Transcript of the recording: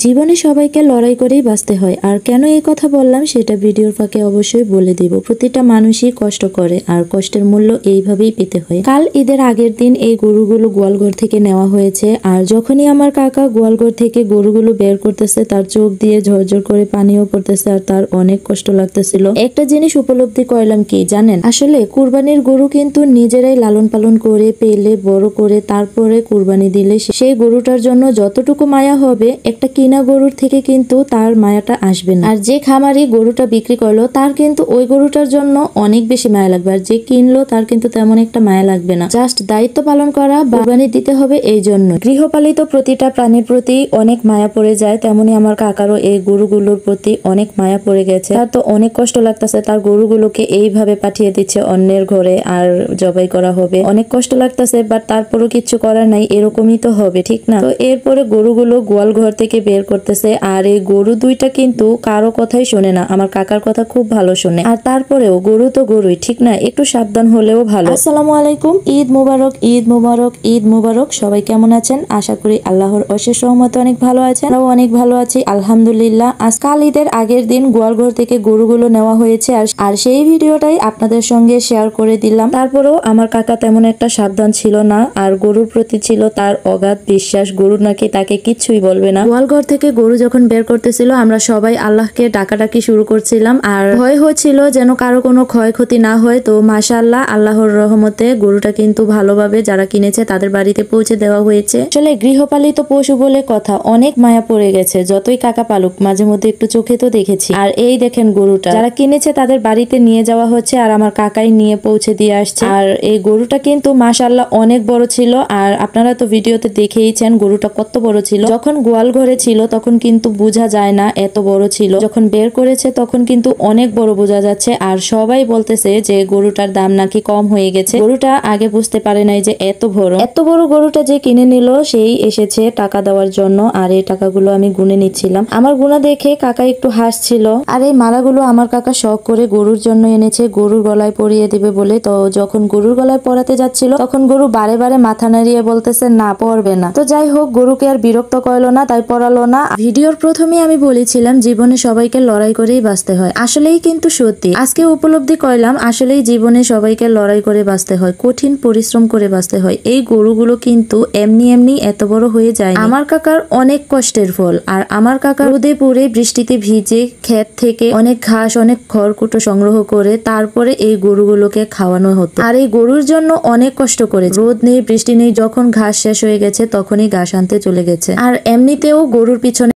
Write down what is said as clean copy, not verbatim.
জীবনে সবাইকে লড়াই করেই বাঁচতে হয়। আর কেন এই কথা বললাম সেটা ভিডিওর ফাঁকে অবশ্যই বলে দিব। প্রতিটা মানুষই কষ্ট করে আর কষ্টের মূল্য এইভাবেই পেতে হয়। কাল ঈদের আগের দিন এই গরুগুলো গোয়ালঘর থেকে নেওয়া হয়েছে। আর যখনই আমার কাকা গোয়ালঘর থেকে গরুগুলো বের করতেছে তার চোখ দিয়ে ঝরঝর করে পানিও পড়তেছে আর তার অনেক কষ্ট লাগতেছিল। একটা জিনিস উপলব্ধি করলাম কি জানেন, আসলে কুরবানির গরু কিন্তু নিজেরাই লালন পালন করে পেলে বড় করে তারপরে কুরবানি দিলে সেই গরুটার জন্য যতটুকু মায়া হবে একটা কিনা গরুর থেকে কিন্তু তার মায়াটা আসবে না। আর যে খামারি গরুটা বিক্রি করলো তার কিন্তু ওই গরুটার জন্য অনেক বেশি মায়া লাগবে, আর যে কিনলো তার কিন্তু তেমন একটা মায়া লাগবে না। জাস্ট দায়িত্ব পালন করা, কুরবানি দিতে হবে এই জন্য। গৃহপালিত প্রতিটা প্রাণীর প্রতি অনেক মায়া পড়ে যায়, তেমনি আমার কাকারও এই গরুগুলোর প্রতি অনেক মায়া পড়ে গেছে। তার তো অনেক কষ্ট লাগতেছে, তার গরুগুলোকে এইভাবে পাঠিয়ে দিচ্ছে অন্যের ঘরে আর জবাই করা হবে। অনেক কষ্ট লাগতেছে, বাট তারপরও কিছু করার নাই, এরকমই তো হবে, ঠিক না? তো এরপরে গরুগুলো গোয়াল ঘর থেকে বের করতেছে। আর এই গরু দুইটা কিন্তু কারো কথাই শোনে না, আমার কাকার কথা খুব ভালো শোনে। আর তারপরেও গরু তো গরুই, ঠিক না? একটু সাবধান হলেও ভালো। আসসালামু আলাইকুম, ঈদ মুবারক, ঈদ মুবারক, ঈদ মুবারক। সবাই কেমন আছেন? আশা করি আল্লাহর অশেষ রহমতে অনেক ভালো আছেন। আমরাও অনেক ভালো আছি আলহামদুলিল্লাহ। আজকাল ঈদের আগের দিন গোয়াল ঘর থেকে গরুগুলো নেওয়া হয়েছে আর সেই ভিডিওটাই আপনাদের সঙ্গে শেয়ার করে দিলাম। তারপরেও আমার কাকা তেমন একটা সাবধান ছিল না, আর গরুর প্রতি ছিল তার অগাধ বিশ্বাস। গরু নাকি তাকে কিচ্ছুই বলবে না। গোয়ালঘর থেকে গরু যখন বের করতেছিল আমরা সবাই আল্লাহকে ডাকাডাকি শুরু করছিলাম, আর ভয় হচ্ছিল যেন কারো কোনো ক্ষয়ক্ষতি না হয়। তো মাশাআল্লাহ, আল্লাহর রহমতে গরুটা কিন্তু ভালোভাবে যারা কিনেছে তাদের বাড়িতে পৌঁছে দেওয়া হয়েছে। আসলে গৃহপালিত পশু বলে কথা, অনেক মায়া পড়ে গেছে। যতই কাকা পালুক মাঝে মধ্যে একটু চোখে তো দেখেছি। আর এই দেখেন গরুটা যারা কিনেছে তাদের বাড়িতে নিয়ে যাওয়া হচ্ছে, আর আমার কাকাই নিয়ে পৌঁছে দিয়ে আসছে। আর এই গরুটা কিন্তু মাশাআল্লাহ অনেক বড় ছিল, আর আপনারা তো ভিডিওতে দেখেইছেন গরুটা কত বড় ছিল। যখন গোয়াল ঘরে ছিল তখন কিন্তু বোঝা যায় না এত বড় ছিল, যখন বের করেছে তখন কিন্তু অনেক বড় বোঝা যাচ্ছে। আর সবাই বলতেছে যে গরুটার দাম নাকি কম হয়ে গেছে। গরুটা আগে বুঝতে পারে নাই যে এত বড় গরুটা যে কিনে নিল সেই এসেছে টাকা দেওয়ার জন্য। আর এই টাকাগুলো আমি গুনে নিচ্ছিলাম, আমার গুণা দেখে কাকা একটু হাসছিল। আর এই মালাগুলো আমার কাকা শখ করে গরুর জন্য এনেছে, গরুর গলায় পরিয়ে দিবে বলে। তো যখন গরুর গলায় পরাতে যাচ্ছিল তখন গরু বারে বারে মাথা নাড়িয়ে বলতেছে না, পরবে না। তো যাই হোক, গরুকে আর বিরক্ত করলো না, তাই পরালো না। ভিডিওর প্রথমে আমি বলেছিলাম জীবনে সবাইকে লড়াই করেই বাঁচতে হয়, আসলেই কিন্তু সত্যি আজকে উপলব্ধি করলাম আসলেই জীবনে সবাইকে লড়াই করে বাঁচতে হয়, কঠিন পরিশ্রম করে বাঁচতে হয়। এই গরুগুলো কিন্তু এমনি এমনি এত বড় হয়ে যায়। আমার কাকার অনেক কষ্টের ফল। আর আমার কাকা রোদে পুড়ে বৃষ্টিতে ভিজে ক্ষেত থেকে অনেক ঘাস অনেক খড়কুটো সংগ্রহ করে তারপরে এই গরুগুলোকে খাওয়ানো হতো। আর এই গরুর জন্য অনেক কষ্ট করে, রোদ নেই বৃষ্টি নেই, যখন ঘাস শেষ হয়ে গেছে তখনই ঘাস আনতে চলে গেছে। আর এমনিতেও গরুর পিছনে